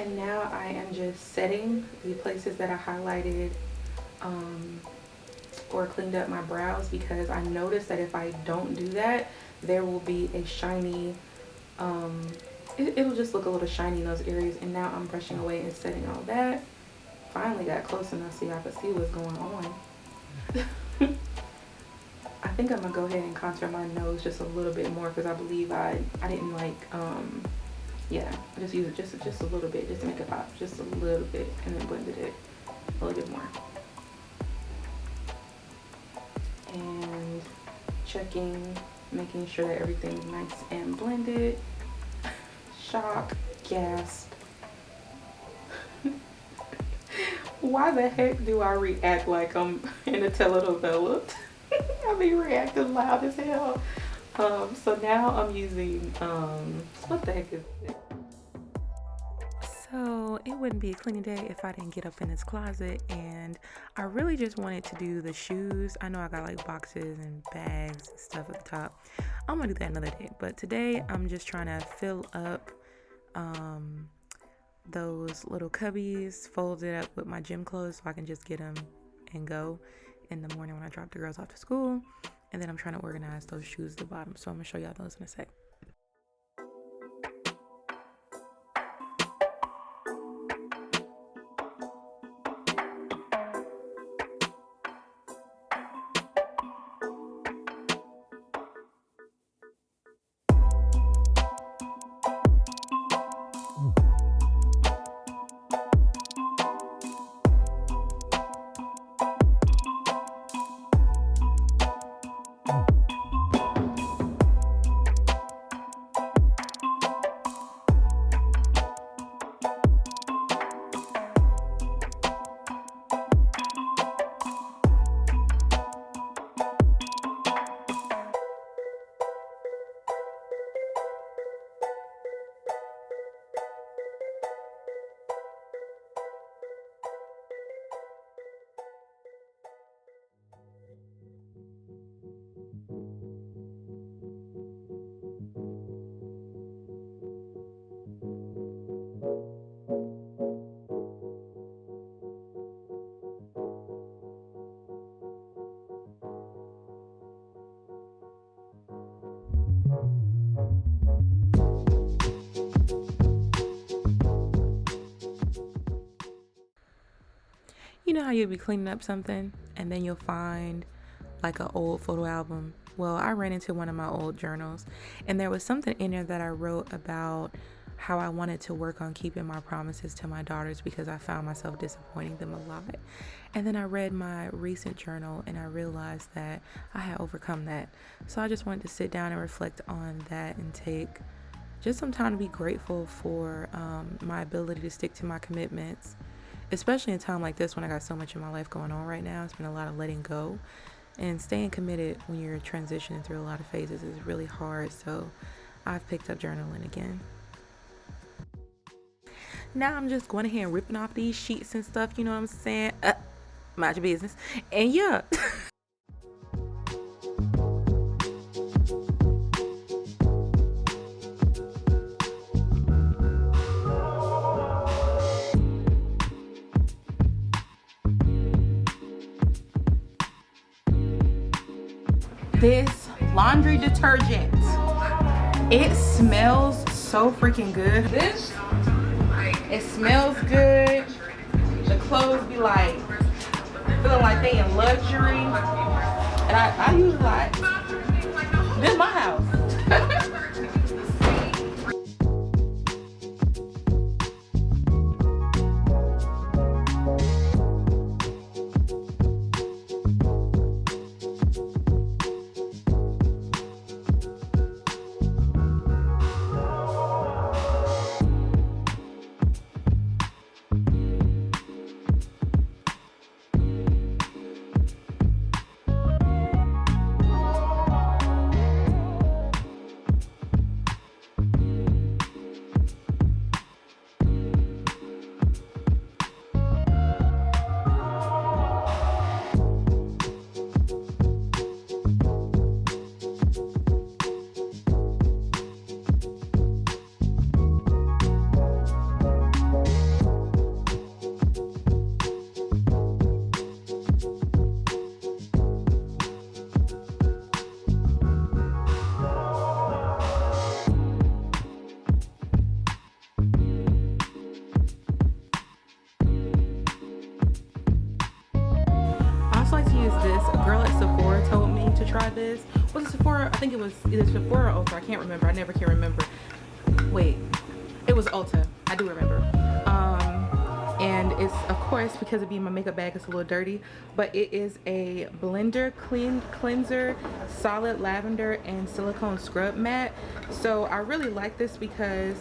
And now I am just setting the places that I highlighted or cleaned up my brows, because I noticed that if I don't do that, there will be a shiny, it'll just look a little shiny in those areas. And now I'm brushing away and setting all that. Finally got close enough so y'all could see what's going on. I think I'm gonna go ahead and contour my nose just a little bit more, because I believe I didn't like, yeah, I just use it just a little bit, just to make it pop, just a little bit, and then blended it a little bit more. And checking, making sure that everything's nice and blended. Shock, gasp. Why the heck do I react like I'm in a telenovela? I be reacting loud as hell. So now I'm using, what the heck is it? So it wouldn't be a cleaning day if I didn't get up in this closet, and I really just wanted to do the shoes. I know I got like boxes and bags and stuff at the top. I'm gonna do that another day, but today I'm just trying to fill up those little cubbies, fold it up with my gym clothes so I can just get them and go in the morning when I drop the girls off to school. And then I'm trying to organize those shoes at the bottom, so I'm gonna show y'all those in a sec. You know how you'll be cleaning up something and then you'll find like an old photo album? Well, I ran into one of my old journals, and there was something in there that I wrote about how I wanted to work on keeping my promises to my daughters, because I found myself disappointing them a lot. And then I read my recent journal and I realized that I had overcome that. So I just wanted to sit down and reflect on that and take just some time to be grateful for my ability to stick to my commitments, especially in a time like this when I got so much in my life going on right now. It's been a lot of letting go, and staying committed when you're transitioning through a lot of phases is really hard. So I've picked up journaling again. Now I'm just going ahead and ripping off these sheets and stuff, you know what I'm saying? Mind your business. And yeah. This laundry detergent, it smells so freaking good. It smells good. The clothes be like feeling like they in luxury, and I use like this is my house. buy this. Was it Sephora? I think it was either Sephora or Ulta. I can't remember. I never can remember. Wait, it was Ulta. I do remember. And it's, of course, because of being my makeup bag, it's a little dirty, but it is a blender cleanser solid lavender and silicone scrub matte. So I really like this because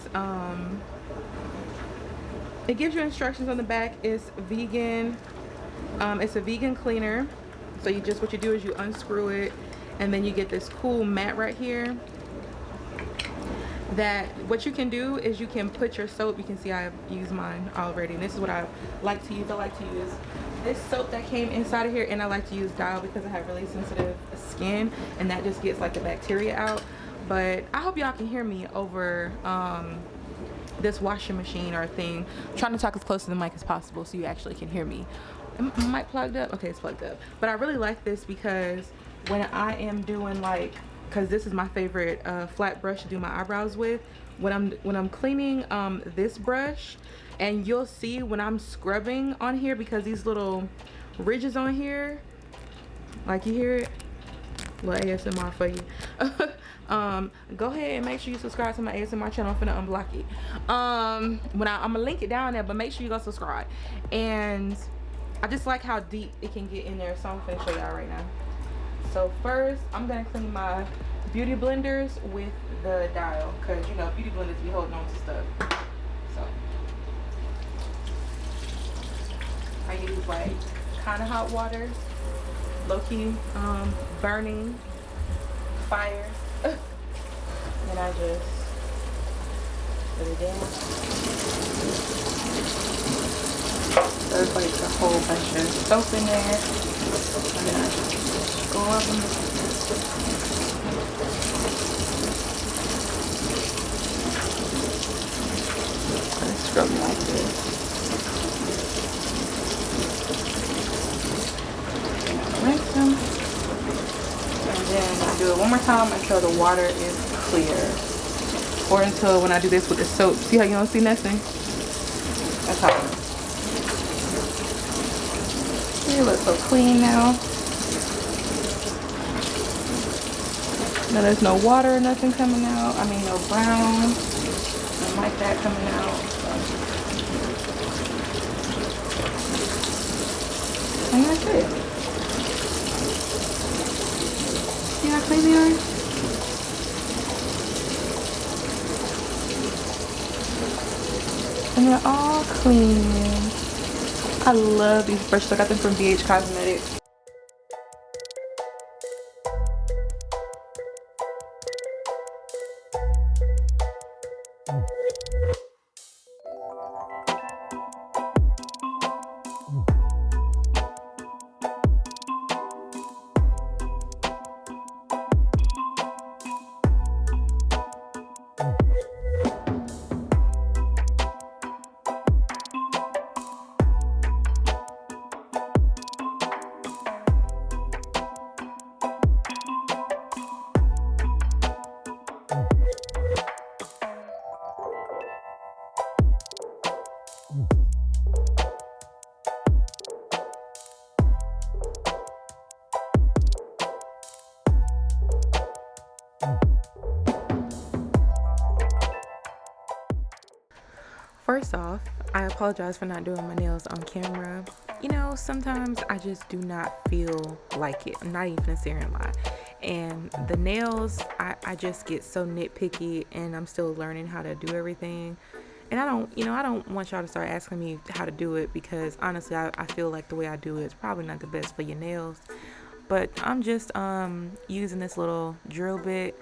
it gives you instructions on the back. It's vegan. It's a vegan cleaner. So you just, what you do is you unscrew it, and then you get this cool mat right here. That what you can do is you can put your soap. You can see I've used mine already, and this is what I like to use. I like to use this soap that came inside of here, and I like to use Dial because I have really sensitive skin, and that just gets like the bacteria out. But I hope y'all can hear me over this washing machine or thing. I'm trying to talk as close to the mic as possible so you actually can hear me. Am my mic plugged up? Okay, it's plugged up. But I really like this because when I am doing like, because this is my favorite flat brush to do my eyebrows with, when I'm cleaning this brush, and you'll see when I'm scrubbing on here, because these little ridges on here, like you hear it, little ASMR for you. Go ahead and make sure you subscribe to my ASMR channel. I'm finna unblock it. I'm gonna link it down there, but make sure you go subscribe. And I just like how deep it can get in there, so I'm finna show y'all right now. So first, I'm gonna clean my beauty blenders with the Dial, because you know beauty blenders be holding on to stuff. So I use like kind of hot water, low-key burning fire, and I just put it down. There's like a whole bunch of soap in there, and then I just go up and scrub like this. Rinse them, and then I do it one more time until the water is clear, or until when I do this with the soap. See how you don't see nothing? That's how it is. It looks so clean now. Now there's no water or nothing coming out. I mean, no brown, nothing like that coming out. So. And that's it. See how clean they are? And they're all clean. I love these brushes. I got them from BH Cosmetics. First off, I apologize for not doing my nails on camera. You know, sometimes I just do not feel like it. I'm not even gonna sit here and lie. And the nails, I just get so nitpicky, and I'm still learning how to do everything. And I don't want y'all to start asking me how to do it, because honestly, I feel like the way I do it is probably not the best for your nails. But I'm just using this little drill bit.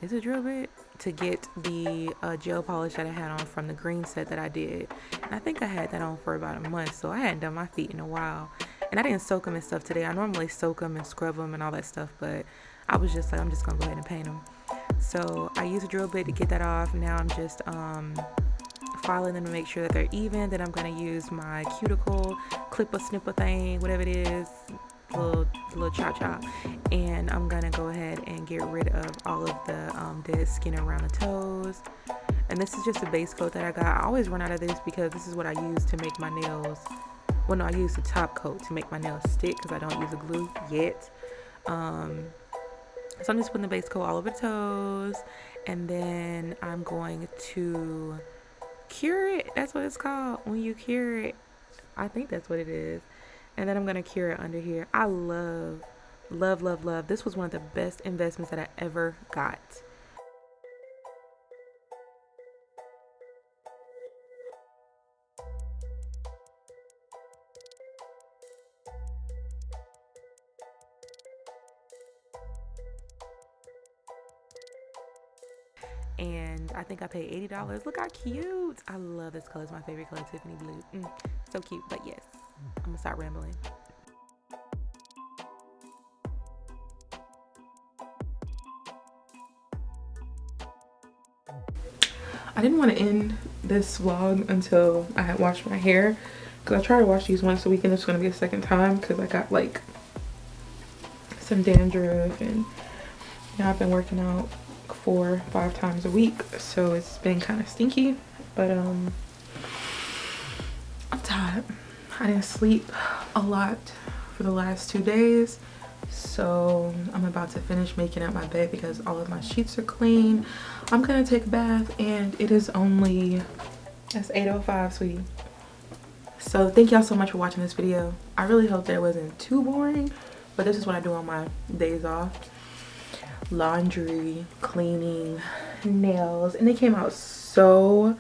Is it a drill bit? To get the gel polish that I had on from the green set that I did. And I think I had that on for about a month, so I hadn't done my feet in a while. And I didn't soak them and stuff today. I normally soak them and scrub them and all that stuff, but I was just like, I'm just gonna go ahead and paint them. So I used a drill bit to get that off. Now I'm just filing them to make sure that they're even. Then I'm gonna use my cuticle clipper snipper thing, whatever it is, little chop, and I'm gonna go ahead and get rid of all of the dead skin around the toes. And this is just a base coat that I got. I always run out of this because this is what I use to make my nails. Well, no, I use the top coat to make my nails stick because I don't use a glue yet. So I'm just putting the base coat all over the toes, and then I'm going to cure it. That's what it's called when you cure it. I think that's what it is. And then I'm gonna cure it under here. I love, love, love, love. This was one of the best investments that I ever got. And I think I paid $80. Look how cute. I love this color. It's my favorite color, Tiffany blue. So cute. But yes, I'm gonna stop rambling. I didn't want to end this vlog until I had washed my hair, because I try to wash these once a week, and it's going to be a second time because I got like some dandruff, and I've been working out 4 or 5 times a week, so it's been kind of stinky. But I'm tired. I didn't sleep a lot for the last 2 days, so I'm about to finish making up my bed because all of my sheets are clean. I'm gonna take a bath, and it is only, it's 8:05, sweetie. So thank y'all so much for watching this video. I really hope that it wasn't too boring, but this is what I do on my days off. Laundry, cleaning, nails, and they came out so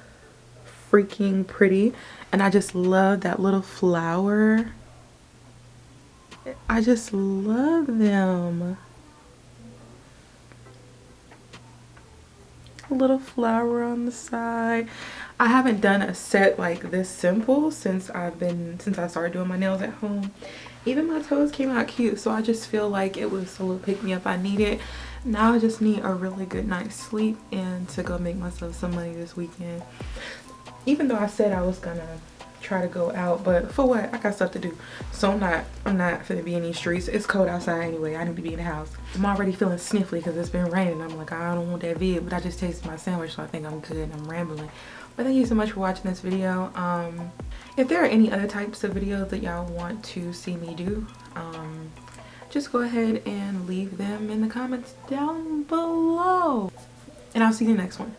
freaking pretty. And I just love that little flower. I just love them. A little flower on the side. I haven't done a set like this simple since I started doing my nails at home. Even my toes came out cute, so I just feel like it was a little pick-me-up I needed. Now I just need a really good night's sleep and to go make myself some money this weekend. Even though I said I was gonna try to go out, but for what? I got stuff to do. So I'm not finna be in these streets. It's cold outside anyway. I need to be in the house. I'm already feeling sniffly because it's been raining. I'm like, I don't want that vid, but I just tasted my sandwich, so I think I'm good. I'm rambling. But thank you so much for watching this video. If there are any other types of videos that y'all want to see me do, just go ahead and leave them in the comments down below. And I'll see you in the next one.